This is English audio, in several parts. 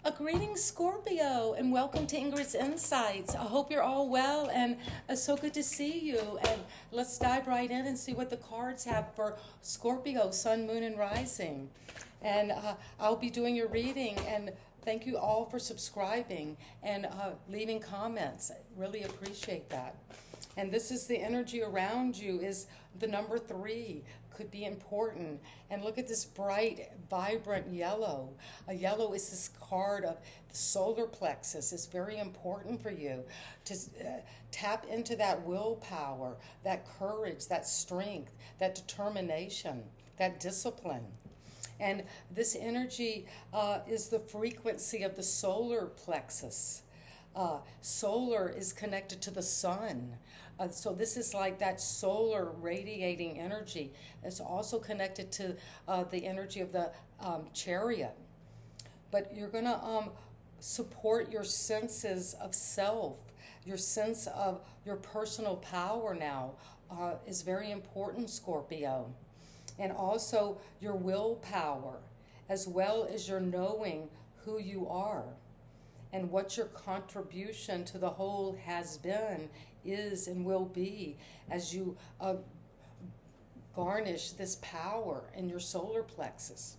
A greeting, Scorpio, and welcome to Ingrid's Insights. I hope you're all well, and it's so good to see you. And let's dive right in and see what the cards have for Scorpio, Sun, Moon, and Rising. And I'll be doing your reading, and thank you all for subscribing and leaving comments. I really appreciate that. And this is the energy around you is the number 3 could be important. And look at this bright, vibrant yellow. A yellow is this card of the solar plexus. It's very important for you to tap into that willpower, that courage, that strength, that determination, that discipline. And this energy is the frequency of the solar plexus. Solar is connected to the sun. So this is like that solar radiating energy. It's also connected to the energy of the chariot. But you're going to support your senses of self. Your sense of your personal power now is very important, Scorpio. And also your willpower, as well as your knowing who you are and what your contribution to the whole has been, is, and will be as you garnish this power in your solar plexus.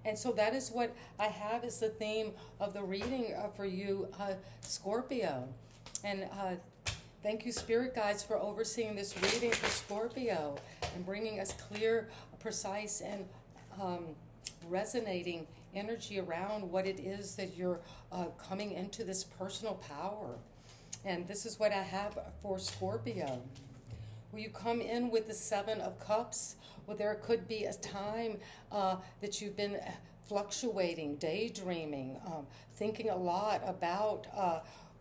And so that is what I have as the theme of the reading for you, Scorpio. And thank you, Spirit Guides, for overseeing this reading for Scorpio and bringing us clear, precise, and resonating energy around what it is that you're coming into this personal power. And this is what I have for Scorpio. Will you come in with the 7 of Cups? Well, there could be a time that you've been fluctuating, daydreaming, thinking a lot about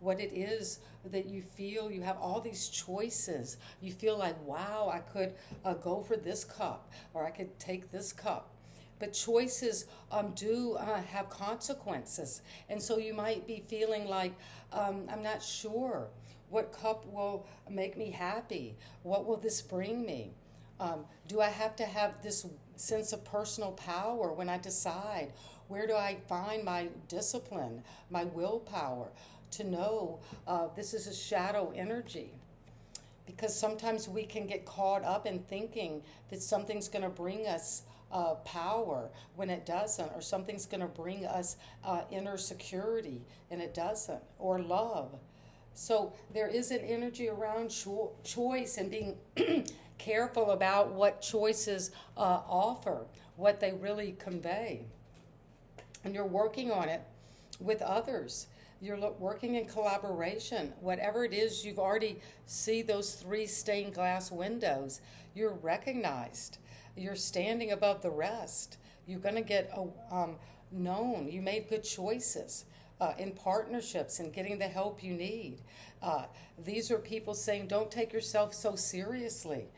what it is that you feel. You have all these choices. You feel like, wow, I could go for this cup, or I could take this cup. But choices do have consequences. And so you might be feeling like, I'm not sure what cup will make me happy. What will this bring me? Do I have to have this sense of personal power when I decide? Where do I find my discipline, my willpower to know this is a shadow energy? Because sometimes we can get caught up in thinking that something's going to bring us power when it doesn't, or something's going to bring us inner security and it doesn't, or love. So there is an energy around choice and being careful about what choices offer, what they really convey. And you're working on it with others. You're working in collaboration. Whatever it is, you've already see those 3 stained glass windows. You're recognized. You're standing above the rest. You're going to get known. You made good choices in partnerships and getting the help you need. These are people saying, don't take yourself so seriously,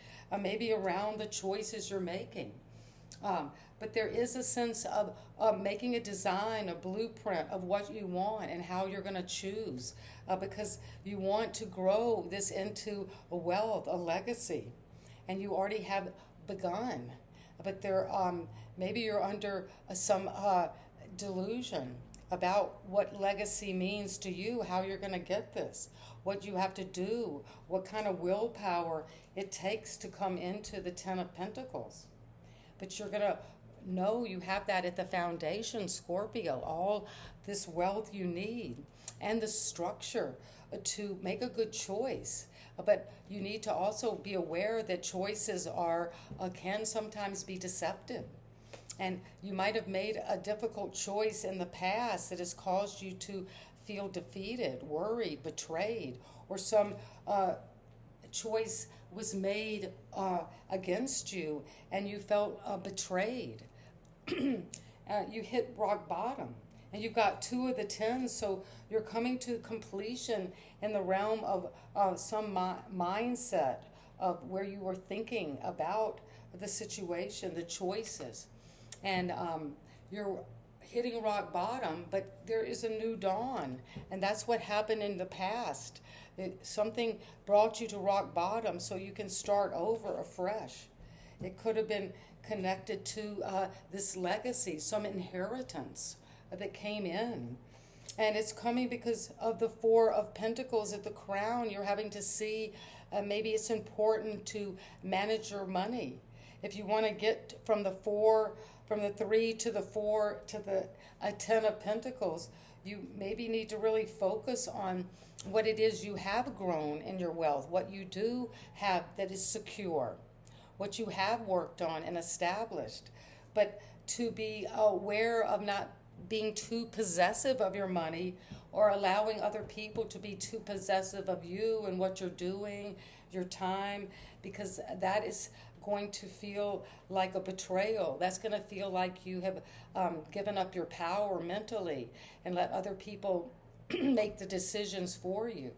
maybe around the choices you're making. But there is a sense of making a design, a blueprint of what you want and how you're going to choose, because you want to grow this into a wealth, a legacy, and you already have begun. But there, maybe you're under some delusion about what legacy means to you, how you're going to get this, what you have to do, what kind of willpower it takes to come into the 10 of Pentacles. But you're going to know you have that at the foundation, Scorpio, all this wealth you need and the structure to make a good choice. But you need to also be aware that choices can sometimes be deceptive. And you might have made a difficult choice in the past that has caused you to feel defeated, worried, betrayed, or some choice was made against you and you felt betrayed. You hit rock bottom. And you've got 2 of the 10s, so you're coming to completion in the realm of some mindset of where you were thinking about the situation, the choices. And you're hitting rock bottom, but there is a new dawn. And that's what happened in the past. Something brought you to rock bottom so you can start over afresh. It could have been connected to this legacy, some inheritance that came in. And it's coming because of the Four of Pentacles at the crown. You're having to see maybe it's important to manage your money. If you want to get from the three to the four to the Ten of Pentacles, you maybe need to really focus on what it is you have grown in your wealth, what you do have that is secure, what you have worked on and established. But to be aware of not being too possessive of your money or allowing other people to be too possessive of you and what you're doing, your time, because that is going to feel like a betrayal. That's going to feel like you have given up your power mentally and let other people make the decisions for you.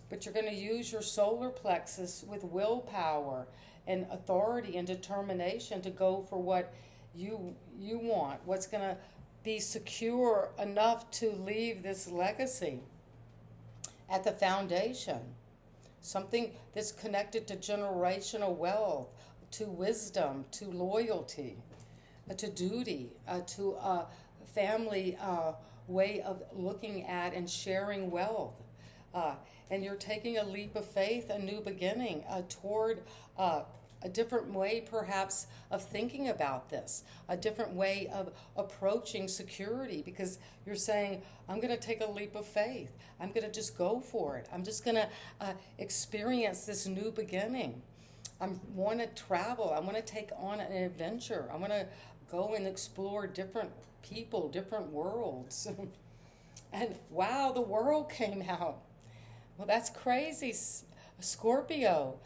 But you're going to use your solar plexus with willpower and authority and determination to go for what you want, what's going to be secure enough to leave this legacy at the foundation. Something that's connected to generational wealth, to wisdom, to loyalty, to duty, to a family way of looking at and sharing wealth. And you're taking a leap of faith, a new beginning toward a different way perhaps of thinking about this, a different way of approaching security, because you're saying, I'm going to take a leap of faith. I'm going to just go for it. I'm just going to experience this new beginning. I want to travel. I want to take on an adventure. I want to go and explore different people, different worlds. And wow, the world came out. Well, that's crazy, Scorpio.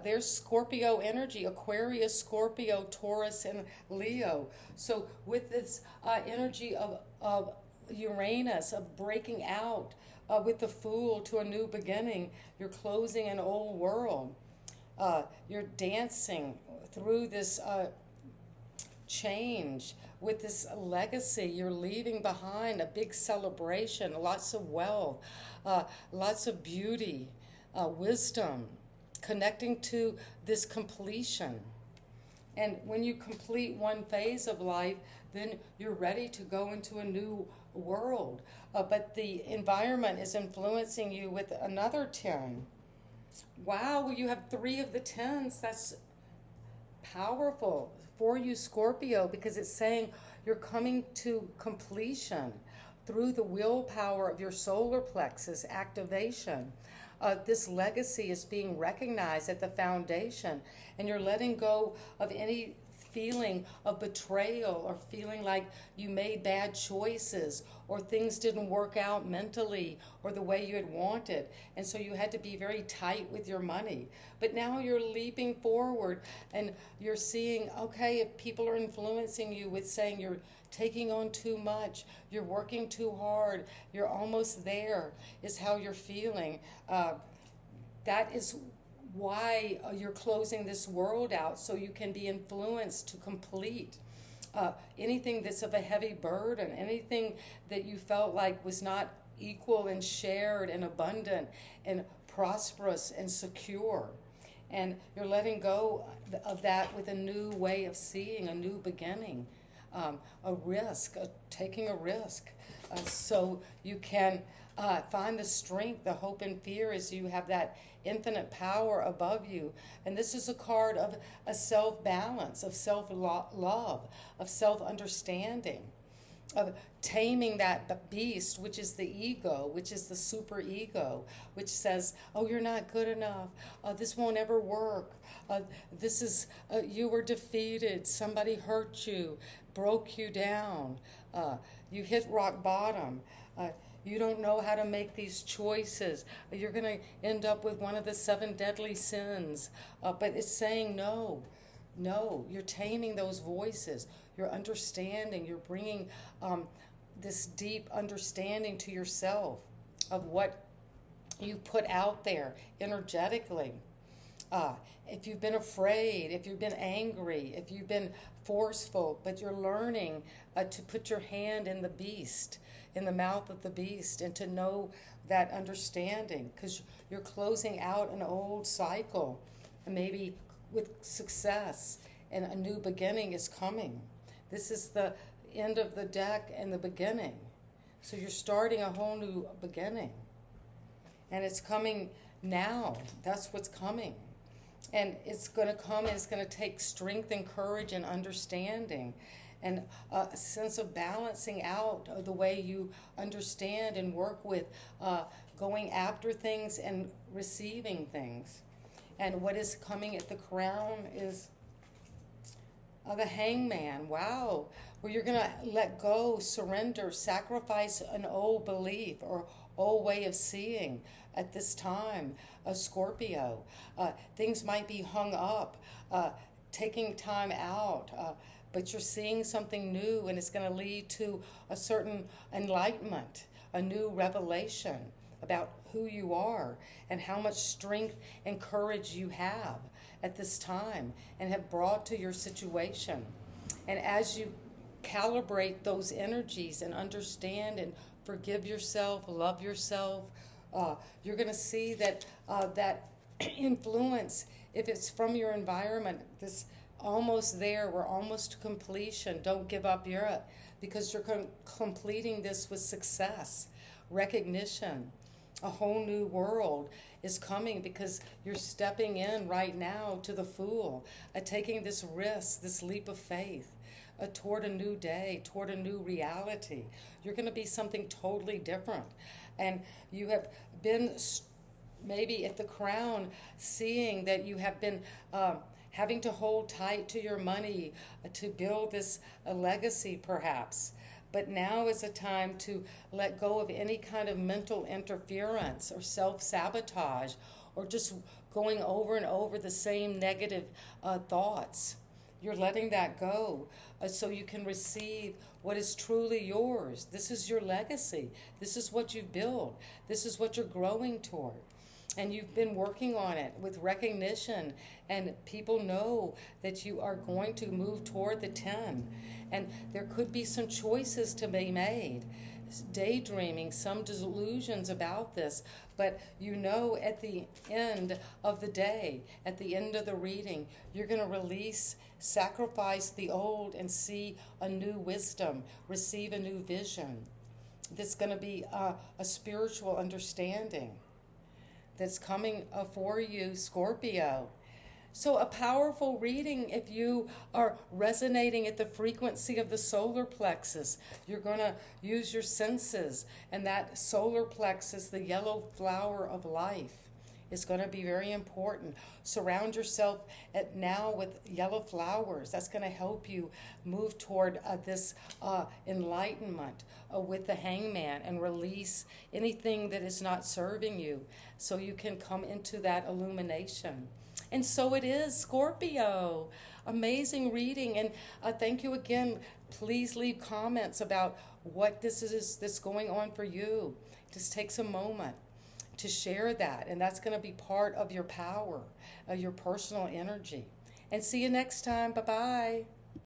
There's Scorpio energy, Aquarius, Scorpio, Taurus, and Leo. So with this energy of Uranus, of breaking out with the Fool to a new beginning, you're closing an old world. You're dancing through this change with this legacy. You're leaving behind a big celebration, lots of wealth, lots of beauty, wisdom, connecting to this completion. And when you complete one phase of life, then you're ready to go into a new world. But the environment is influencing you with another 10. Wow, well, you have 3 of the 10s. That's powerful for you, Scorpio, because it's saying you're coming to completion through the willpower of your solar plexus activation. This legacy is being recognized at the foundation, and you're letting go of any feeling of betrayal or feeling like you made bad choices or things didn't work out mentally or the way you had wanted, and so you had to be very tight with your money. But now you're leaping forward and you're seeing, okay, if people are influencing you with saying you're taking on too much, you're working too hard, you're almost there, is how you're feeling. That is why you're closing this world out, so you can be influenced to complete anything that's of a heavy burden, anything that you felt like was not equal and shared and abundant and prosperous and secure. And you're letting go of that with a new way of seeing, a new beginning, a risk, taking a risk, so you can find the strength, the hope, and fear as you have that infinite power above you. And this is a card of a self-balance, of self-love, of self-understanding, of taming that beast, which is the ego, which is the super ego, which says, oh, you're not good enough. This won't ever work. This is, you were defeated. Somebody hurt you, broke you down. You hit rock bottom. You don't know how to make these choices. You're going to end up with one of the 7 deadly sins. But it's saying no. No, you're taming those voices. You're understanding. You're bringing this deep understanding to yourself of what you put out there energetically. If you've been afraid, if you've been angry, if you've been forceful, but you're learning to put your hand in the beast, in the mouth of the beast, and to know that understanding, because you're closing out an old cycle, and maybe with success, and a new beginning is coming. This is the end of the deck and the beginning. So you're starting a whole new beginning. And it's coming now. That's what's coming. And it's going to come and it's going to take strength and courage and understanding and a sense of balancing out of the way you understand and work with going after things and receiving things. And what is coming at the crown is the hangman. Wow. Where you're going to let go, surrender, sacrifice an old belief or old way of seeing at this time. A Scorpio. Things might be hung up, taking time out, but you're seeing something new, and it's going to lead to a certain enlightenment, a new revelation about who you are and how much strength and courage you have at this time and have brought to your situation. And as you calibrate those energies and understand and forgive yourself, love yourself, you're going to see that that influence, if it's from your environment, this almost there, we're almost to completion. Don't give up yet, because you're completing this with success, recognition. A whole new world is coming because you're stepping in right now to the Fool, taking this risk, this leap of faith toward a new day, toward a new reality. You're going to be something totally different. And you have been maybe at the crown seeing that you have been having to hold tight to your money to build this legacy perhaps. But now is a time to let go of any kind of mental interference or self-sabotage or just going over and over the same negative thoughts. You're letting that go so you can receive what is truly yours. This is your legacy. This is what you've built. This is what you're growing toward. And you've been working on it with recognition, and people know that you are going to move toward the 10. And there could be some choices to be made, daydreaming, some delusions about this, but you know at the end of the day, at the end of the reading, you're going to release, sacrifice the old and see a new wisdom, receive a new vision. That's going to be a spiritual understanding that's coming for you, Scorpio. So a powerful reading if you are resonating at the frequency of the solar plexus. You're going to use your senses, and that solar plexus, the yellow flower of life, is going to be very important. Surround yourself now with yellow flowers. That's going to help you move toward this enlightenment with the hangman and release anything that is not serving you so you can come into that illumination. And so it is, Scorpio. Amazing reading. And thank you again. Please leave comments about what this is that's going on for you. Just take some moment to share that. And that's going to be part of your power, your personal energy. And see you next time. Bye-bye.